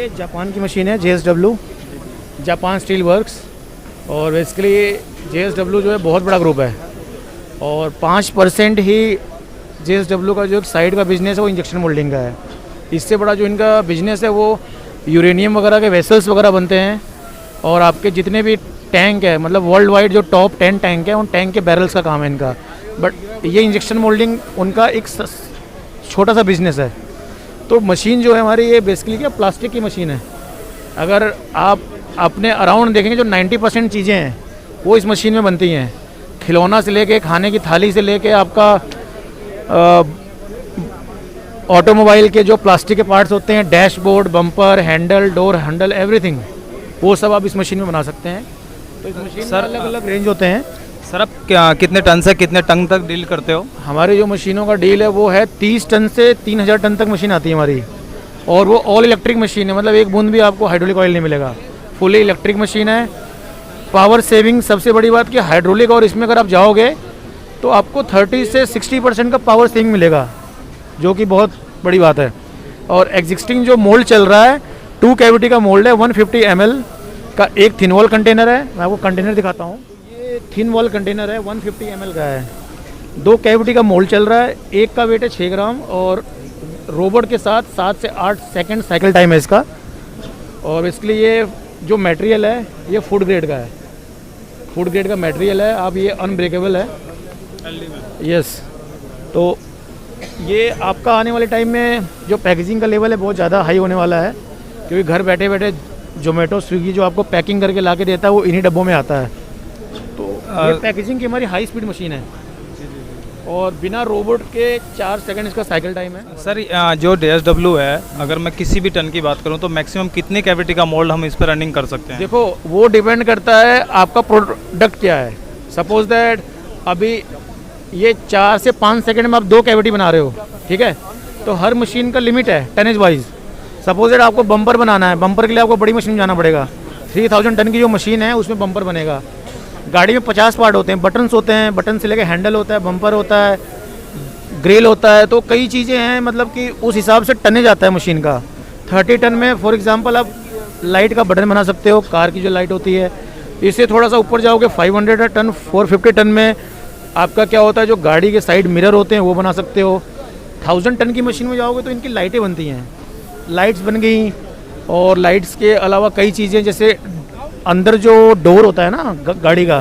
ये जापान की मशीन है JSW, जापान स्टील वर्क्स। और बेसिकली JSW जो है बहुत बड़ा ग्रुप है और 5% ही JSW का जो एक साइड का बिजनेस है वो इंजेक्शन मोल्डिंग का है। इससे बड़ा जो इनका बिजनेस है वो यूरेनियम वगैरह के वेसल्स वगैरह बनते हैं और आपके जितने भी टैंक है, मतलब वर्ल्ड वाइड जो टॉप 10 टैंक है उन टैंक के बैरल्स का काम है इनका। बट ये इंजेक्शन मोल्डिंग उनका एक छोटा सा बिजनेस है। तो मशीन जो है हमारी ये बेसिकली क्या प्लास्टिक की मशीन है। अगर आप अपने अराउंड देखेंगे जो 90% चीज़ें हैं वो इस मशीन में बनती हैं। खिलौना से लेके खाने की थाली से लेके आपका ऑटोमोबाइल के जो प्लास्टिक के पार्ट्स होते हैं, dashboard, bumper, handle, door handle, everything, वो सब आप इस मशीन में बना सकते हैं। तो इस मशीन में अलग अलग रेंज होते हैं। सर, आप कितने टन से कितने टन तक डील करते हो? हमारी जो मशीनों का डील है वो है 30 टन से 3000 टन तक मशीन आती है हमारी। और वो ऑल इलेक्ट्रिक मशीन है, मतलब एक बूंद भी आपको हाइड्रोलिक ऑयल नहीं मिलेगा। फुली इलेक्ट्रिक मशीन है। पावर सेविंग सबसे बड़ी बात कि हाइड्रोलिक और इसमें अगर आप जाओगे तो आपको 30 से 60% का पावर सेविंग मिलेगा, जो कि बहुत बड़ी बात है। और एग्जिस्टिंग जो मोल्ड चल रहा है 2 कैविटी का मोल्ड है, 150 ml का एक थिन वॉल कंटेनर है। मैं आपको कंटेनर दिखाता हूँ। ये थिन वॉल कंटेनर है, 150 ml का है। 2 कैविटी का मोल्ड चल रहा है, एक का वेट है 6 ग्राम और रोबोट के साथ 7 से 8 सेकंड साइकिल टाइम है इसका। और इसलिए ये जो मटेरियल है ये फूड ग्रेड का है, फूड ग्रेड का मटेरियल है। आप ये अनब्रेकेबल है। यस। तो ये आपका आने वाले टाइम में जो पैकेजिंग का लेवल है बहुत ज़्यादा हाई होने वाला है, क्योंकि घर बैठे बैठे जोमेटो, स्विगी जो आपको पैकिंग करके ला के देता है वो इन्हीं डब्बों में आता है। तो ये पैकेजिंग की हमारी हाई स्पीड मशीन है और बिना रोबोट के 4 सेकंड इसका साइकिल टाइम है। सर, जो JSW है, अगर मैं किसी भी टन की बात करूं तो मैक्सिमम कितनी कैविटी का मोल्ड हम इस पर रनिंग कर सकते हैं? देखो, वो डिपेंड करता है आपका प्रोडक्ट क्या है। सपोज दैट अभी ये 4 से 5 सेकंड में आप 2 कैविटी बना रहे हो, ठीक है, तो हर मशीन का लिमिट है टनेज वाइज। सपोज दैट आपको बम्पर बनाना है, बम्पर के लिए आपको बड़ी मशीन में जाना पड़ेगा। 3000 टन की जो मशीन है उसमें बम्पर बनेगा। गाड़ी में 50 पार्ट होते हैं, बटन्स होते हैं, बटन से लेके हैंडल होता है, बम्पर होता है, ग्रिल होता है, तो कई चीज़ें हैं, मतलब कि उस हिसाब से टनेज आता है मशीन का। 30 टन में फॉर एग्जांपल आप लाइट का बटन बना सकते हो, कार की जो लाइट होती है। इससे थोड़ा सा ऊपर जाओगे 500 टन, 450 टन में आपका क्या होता है, जो गाड़ी के साइड मिरर होते हैं वो बना सकते हो। 1000 टन की मशीन में जाओगे तो इनकी लाइटें बनती हैं, लाइट्स बन गई। और लाइट्स के अलावा कई चीज़ें, जैसे अंदर जो डोर होता है ना गाड़ी का,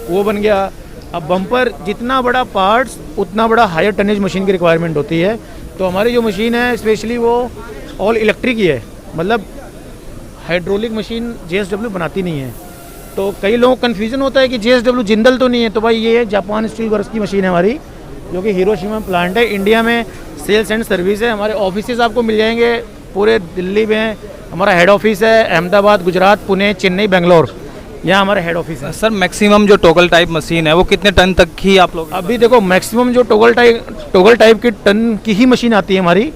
वो बन गया। अब बम्पर जितना बड़ा पार्ट्स उतना बड़ा हायर टनेज मशीन की रिक्वायरमेंट होती है। तो हमारी जो मशीन है स्पेशली वो ऑल इलेक्ट्रिक ही है, मतलब हाइड्रोलिक मशीन JSW बनाती नहीं है। तो कई लोगों को कन्फ्यूजन होता है कि JSW जिंदल तो नहीं है। तो भाई ये जापान स्टील वर्क्स की मशीन है हमारी, जो कि हिरोशिमा में प्लांट है। इंडिया में सेल्स एंड सर्विस है। हमारे ऑफिसेज आपको मिल जाएंगे पूरे दिल्ली में। हमारा हेड ऑफिस है अहमदाबाद, गुजरात, पुणे, चेन्नई, बेंगलोर, यहाँ हमारा हेड ऑफिस है। सर, मैक्सिमम जो टॉगल टाइप मशीन है वो कितने टन तक ही आप लोग? अभी देखो, मैक्सिमम जो टॉगल टाइप की टन की ही मशीन आती है हमारी।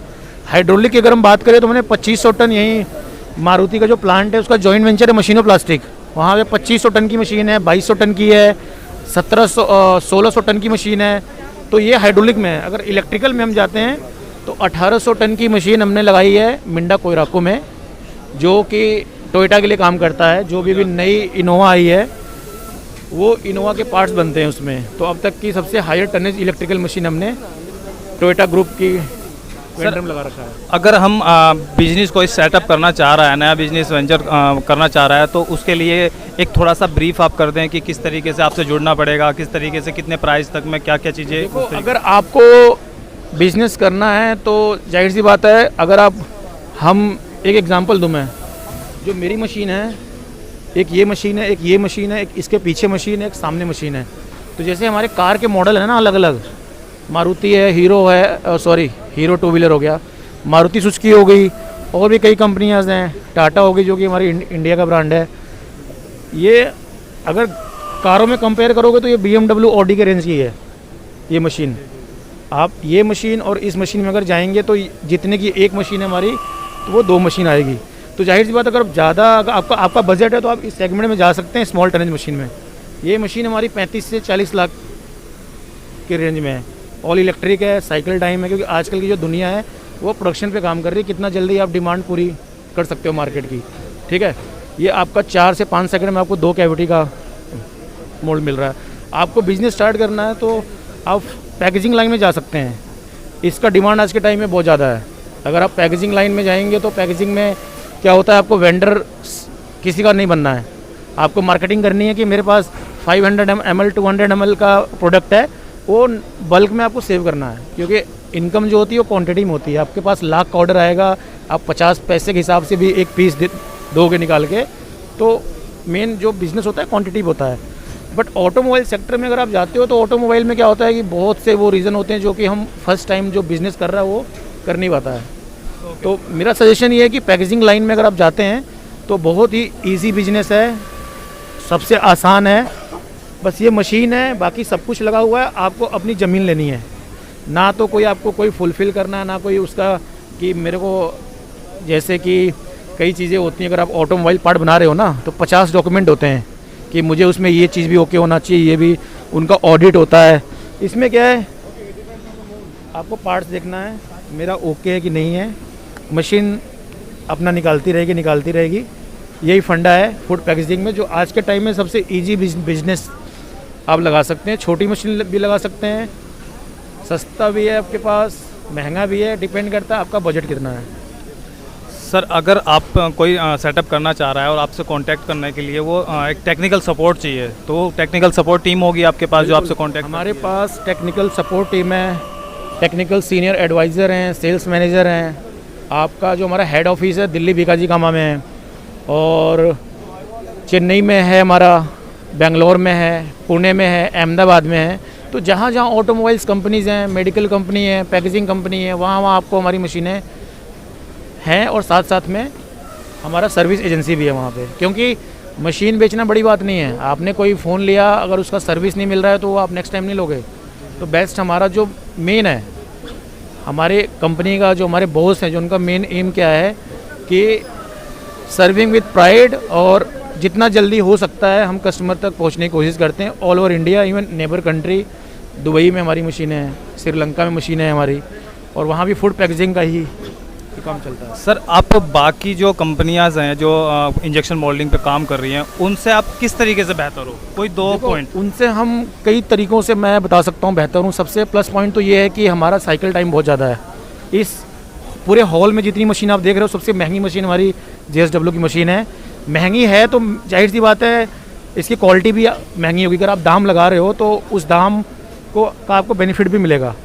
हाइड्रोलिक की अगर हम बात करें तो मैंने 2500 टन, यहीं मारुति का जो प्लांट है उसका जॉइंट वेंचर है मशीनो प्लास्टिक, वहाँ पे 2500 टन की मशीन है, 2200 टन की है, 1600 टन की मशीन है। तो ये हाइड्रोलिक में है। अगर इलेक्ट्रिकल में हम जाते हैं तो 1800 टन की मशीन हमने लगाई है मिंडा कोयराको में, जो कि टोयोटा के लिए काम करता है। जो भी नई इनोवा आई है वो इनोवा के पार्ट्स बनते हैं उसमें। तो अब तक की सबसे हायर टनेज इलेक्ट्रिकल मशीन हमने टोयोटा ग्रुप की वेंडर में लगा रखा है। अगर हम बिजनेस कोई सेटअप करना चाह रहा है, नया बिजनेस वेंचर करना चाह रहा है, तो उसके लिए एक थोड़ा सा ब्रीफ आप कर दें कि किस तरीके से आपसे जुड़ना पड़ेगा, किस तरीके से, कितने प्राइस तक में क्या क्या चीज़ें। देखो, अगर आपको बिजनेस करना है तो जाहिर सी बात है, अगर हम एक एग्जांपल दूं, मैं जो मेरी मशीन है, एक ये मशीन है, एक ये मशीन है, एक इसके पीछे मशीन है, एक सामने मशीन है। तो जैसे हमारे कार के मॉडल है ना अलग अलग, मारुति है, हीरो है, हीरो 2 व्हीलर हो गया, मारुति सुजुकी हो गई, और भी कई कंपनियां हैं, टाटा हो गई जो कि हमारी इंडिया का ब्रांड है। ये अगर कारों में कंपेयर करोगे तो ये BMW, ऑडी के रेंज की है ये मशीन। आप ये मशीन और इस मशीन में अगर जाएंगे तो जितने की एक मशीन है हमारी, तो वो 2 मशीन आएगी। तो जाहिर सी बात, अगर ज़्यादा आपका बजट है तो आप इस सेगमेंट में जा सकते हैं, स्मॉल टनेज मशीन में। ये मशीन हमारी 35 से 40 लाख के रेंज में है, ऑल इलेक्ट्रिक है, साइकिल टाइम है, क्योंकि आजकल की जो दुनिया है वो प्रोडक्शन पे काम कर रही है, कितना जल्दी आप डिमांड पूरी कर सकते हो मार्केट की, ठीक है। ये आपका 4 से 5 सेकंड में आपको 2 कैविटी का मोल्ड मिल रहा है। आपको बिजनेस स्टार्ट करना है तो आप पैकेजिंग लाइन में जा सकते हैं। इसका डिमांड आज के टाइम में बहुत ज़्यादा है। अगर आप पैकेजिंग लाइन में जाएंगे तो पैकेजिंग में क्या होता है, आपको वेंडर किसी का नहीं बनना है। आपको मार्केटिंग करनी है कि मेरे पास 500 ml 200 ml का प्रोडक्ट है, वो बल्क में आपको सेव करना है, क्योंकि इनकम जो होती है वो क्वांटिटी में होती है। आपके पास लाख का ऑर्डर आएगा, आप 50 पैसे के हिसाब से भी एक पीस दोगे निकाल के, तो मेन जो बिज़नेस होता है क्वांटिटी होता है। बट ऑटोमोबाइल सेक्टर में अगर आप जाते हो तो ऑटोमोबाइल में क्या होता है कि बहुत से वो रीज़न होते हैं जो कि हम फर्स्ट टाइम जो बिज़नेस कर रहा है वो कर नहीं पाता है। तो मेरा सजेशन ये है कि पैकेजिंग लाइन में अगर आप जाते हैं तो बहुत ही ईजी बिजनेस है, सबसे आसान है। बस ये मशीन है, बाकी सब कुछ लगा हुआ है। आपको अपनी ज़मीन लेनी है, ना तो कोई आपको कोई फुलफ़िल करना है, ना कोई उसका कि मेरे को, जैसे कि कई चीज़ें होती हैं, अगर आप ऑटोमोबाइल पार्ट बना रहे हो ना तो 50 डॉक्यूमेंट होते हैं कि मुझे उसमें ये चीज़ भी ओके होना चाहिए, ये भी उनका ऑडिट होता है। इसमें क्या है, आपको पार्ट्स देखना है मेरा ओके है कि नहीं है, मशीन अपना निकालती रहेगी। यही फंडा है फूड पैकेजिंग में, जो आज के टाइम में सबसे ईजी बिजनेस आप लगा सकते हैं। छोटी मशीन भी लगा सकते हैं, सस्ता भी है आपके पास, महंगा भी है, डिपेंड करता है आपका बजट कितना है। सर, अगर आप कोई सेटअप करना चाह रहा है और आपसे कांटेक्ट करने के लिए वो एक टेक्निकल सपोर्ट चाहिए, तो टेक्निकल सपोर्ट टीम होगी आपके पास जो आपसे कांटेक्ट? हमारे पास टेक्निकल सपोर्ट टीम है, टेक्निकल सीनियर एडवाइज़र हैं, सेल्स मैनेजर हैं। आपका जो हमारा हेड ऑफिस है दिल्ली बीकाजी कामा में है, और चेन्नई में है हमारा, बेंगलोर में है, पुणे में है, अहमदाबाद में है। तो जहाँ जहाँ ऑटोमोबाइल्स कंपनीज़ हैं, मेडिकल कंपनी है, पैकेजिंग कंपनी है, वहाँ आपको हमारी मशीनें हैं, और साथ साथ में हमारा सर्विस एजेंसी भी है वहाँ पे। क्योंकि मशीन बेचना बड़ी बात नहीं है, आपने कोई फ़ोन लिया, अगर उसका सर्विस नहीं मिल रहा है तो वो आप नेक्स्ट टाइम नहीं लोगे। तो बेस्ट हमारा जो मेन है, हमारे कंपनी का जो हमारे बॉस हैं, जो उनका मेन एम क्या है कि सर्विंग विद प्राइड, और जितना जल्दी हो सकता है हम कस्टमर तक पहुंचने की कोशिश करते हैं। All over India, even neighbour country, Dubai में हमारी मशीनें हैं, श्रीलंका में मशीनें हैं हमारी, और वहाँ भी फूड पैकेजिंग का ही काम चलता है। सर, आप बाकी जो कंपनियां हैं जो इंजेक्शन मोल्डिंग पे काम कर रही हैं, उनसे आप किस तरीके से बेहतर हो? कोई 2 पॉइंट। उनसे हम कई तरीक़ों से मैं बता सकता हूँ बेहतर हूँ। सबसे प्लस पॉइंट तो ये है कि हमारा साइकिल टाइम बहुत ज़्यादा है। इस पूरे हॉल में जितनी मशीन आप देख रहे हो, सबसे महंगी मशीन हमारी JSW की मशीन है। महंगी है तो जाहिर सी बात है इसकी क्वालिटी भी महंगी होगी। अगर आप दाम लगा रहे हो तो उस दाम का आपको बेनिफिट भी मिलेगा।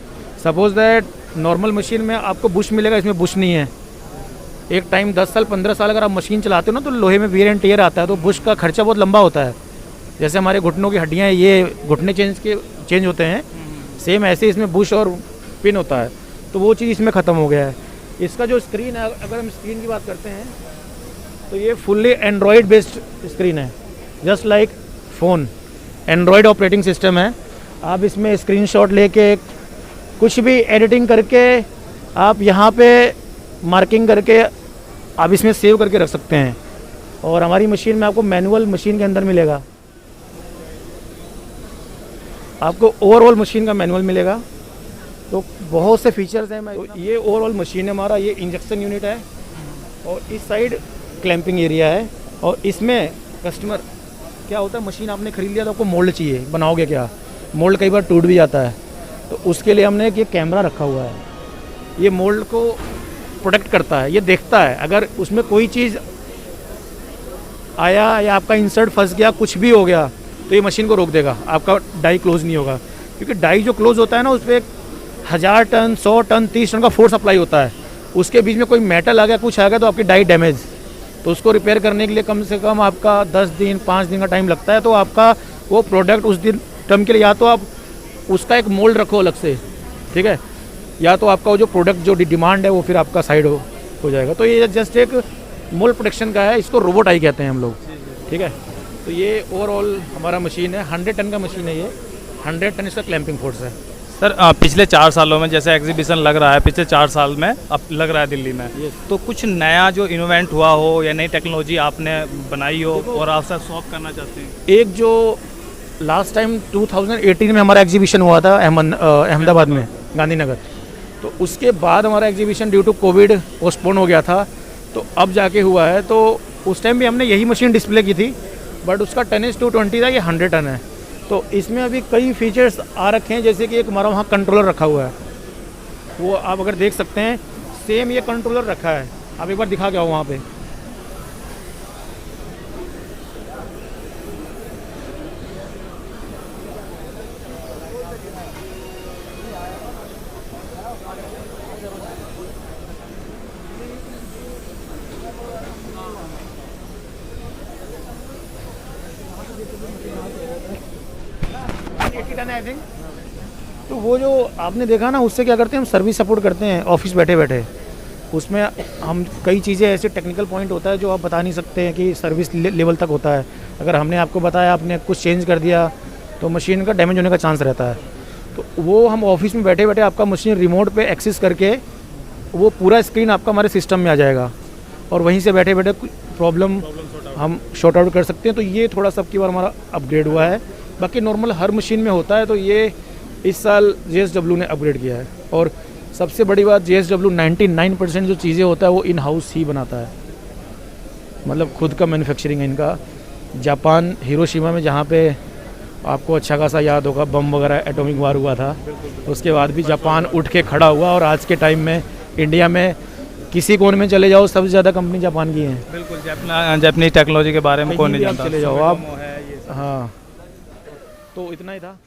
सपोज दैट नॉर्मल मशीन में आपको बुश मिलेगा, इसमें बुश नहीं है। एक टाइम 10 साल 15 साल अगर आप मशीन चलाते हो ना तो लोहे में वियर एंड टियर आता है, तो बुश का खर्चा बहुत लंबा होता है। जैसे हमारे घुटनों की हड्डियाँ, ये घुटने चेंज होते हैं, सेम ऐसे इसमें बुश और पिन होता है, तो वो चीज़ इसमें ख़त्म हो गया है। इसका जो स्क्रीन है, अगर हम स्क्रीन की बात करते हैं तो ये फुल्ली एंड्रॉयड बेस्ड स्क्रीन है, just like phone. Android operating system है। आप इसमें स्क्रीनशॉट लेके कुछ भी एडिटिंग करके आप यहाँ पे मार्किंग करके आप इसमें सेव करके रख सकते हैं। और हमारी मशीन में आपको मैनुअल मशीन के अंदर मिलेगा, आपको ओवरऑल मशीन का मैनुअल मिलेगा। तो बहुत से फीचर्स हैं। तो ये ओवरऑल मशीन है हमारा, ये इंजेक्शन यूनिट है, और इस साइड क्लैंपिंग एरिया है। और इसमें कस्टमर क्या होता है, मशीन आपने खरीद लिया तो आपको मोल्ड चाहिए, बनाओगे क्या? मोल्ड कई बार टूट भी जाता है, तो उसके लिए हमने एक कैमरा रखा हुआ है। ये मोल्ड को प्रोटेक्ट करता है, ये देखता है अगर उसमें कोई चीज़ आया या आपका इंसर्ट फंस गया, कुछ भी हो गया, तो ये मशीन को रोक देगा, आपका डाई क्लोज नहीं होगा। क्योंकि डाई जो क्लोज होता है ना, उस पर 1000 टन 100 टन 30 टन का फोर्स अप्लाई होता है। उसके बीच में कोई मेटल आ गया, कुछ आ गया, तो आपकी डाई डैमेज, तो उसको रिपेयर करने के लिए कम से कम आपका 10 दिन 5 दिन का टाइम लगता है। तो आपका वो प्रोडक्ट उस दिन टर्म के लिए या तो आप उसका एक मोल्ड रखो अलग से, ठीक है, या तो आपका वो जो प्रोडक्ट जो डिमांड है वो फिर आपका साइड हो जाएगा। तो ये जस्ट एक मोल्ड प्रोटेक्शन का है, इसको रोबोट आई कहते हैं हम लोग, ठीक है। तो ये ओवरऑल हमारा मशीन है, 100 टन का मशीन है ये, 100 टन इसका क्लैंपिंग फोर्स है। सर, पिछले 4 सालों में जैसे एग्जीबिशन लग रहा है, पिछले 4 साल में अब लग रहा है दिल्ली में, तो कुछ नया जो इनोवेंट हुआ हो या नई टेक्नोलॉजी आपने बनाई हो और आप साथ शॉप करना चाहते हैं? एक जो लास्ट टाइम 2018 में हमारा एग्जीबिशन हुआ था अहमदाबाद में, गांधीनगर, तो उसके बाद हमारा exhibition due to Covid postpone हो गया था। तो अब जाके हुआ है। तो उस टाइम भी हमने यही मशीन डिस्प्ले की थी, बट उसका टनेज 220 था, ये 100 टन है। तो इसमें अभी कई फीचर्स आ रखे हैं, जैसे कि एक हमारा वहाँ कंट्रोलर रखा हुआ है, वो आप अगर देख सकते हैं, सेम ये कंट्रोलर रखा है। आप एक बार दिखा के आओ वहाँ पे। आई थिंक तो वो जो आपने देखा ना, उससे क्या करते हैं हम, सर्विस सपोर्ट करते हैं ऑफिस बैठे बैठे। उसमें हम कई चीज़ें ऐसे टेक्निकल पॉइंट होता है जो आप बता नहीं सकते हैं कि सर्विस लेवल तक होता है। अगर हमने आपको बताया, आपने कुछ चेंज कर दिया, तो मशीन का डैमेज होने का चांस रहता है। तो वो हम ऑफिस में बैठे बैठे आपका मशीन रिमोट पे एक्सेस करके वो पूरा स्क्रीन आपका हमारे सिस्टम में आ जाएगा, और वहीं से बैठे बैठे प्रॉब्लम हम शॉर्ट आउट कर सकते हैं। तो ये थोड़ा सा की बार हमारा अपग्रेड हुआ है। बाकी नॉर्मल हर मशीन में होता है। तो ये इस साल JSW ने अपग्रेड किया है। और सबसे बड़ी बात, JSW 99% जो चीज़ें होता है वो इन हाउस ही बनाता है, मतलब खुद का मैन्युफैक्चरिंग है इनका। जापान हिरोशिमा में, जहाँ पे आपको अच्छा खासा याद होगा बम वगैरह एटॉमिक वार हुआ था, उसके बाद भी जापान उठ के खड़ा हुआ। और आज के टाइम में इंडिया में किसी कोने में चले जाओ, सबसे ज़्यादा कंपनी जापान की है। बिल्कुल, जापानी टेक्नोलॉजी के बारे में कौन नहीं जानता। चले जाओ आप। हाँ, तो इतना ही था।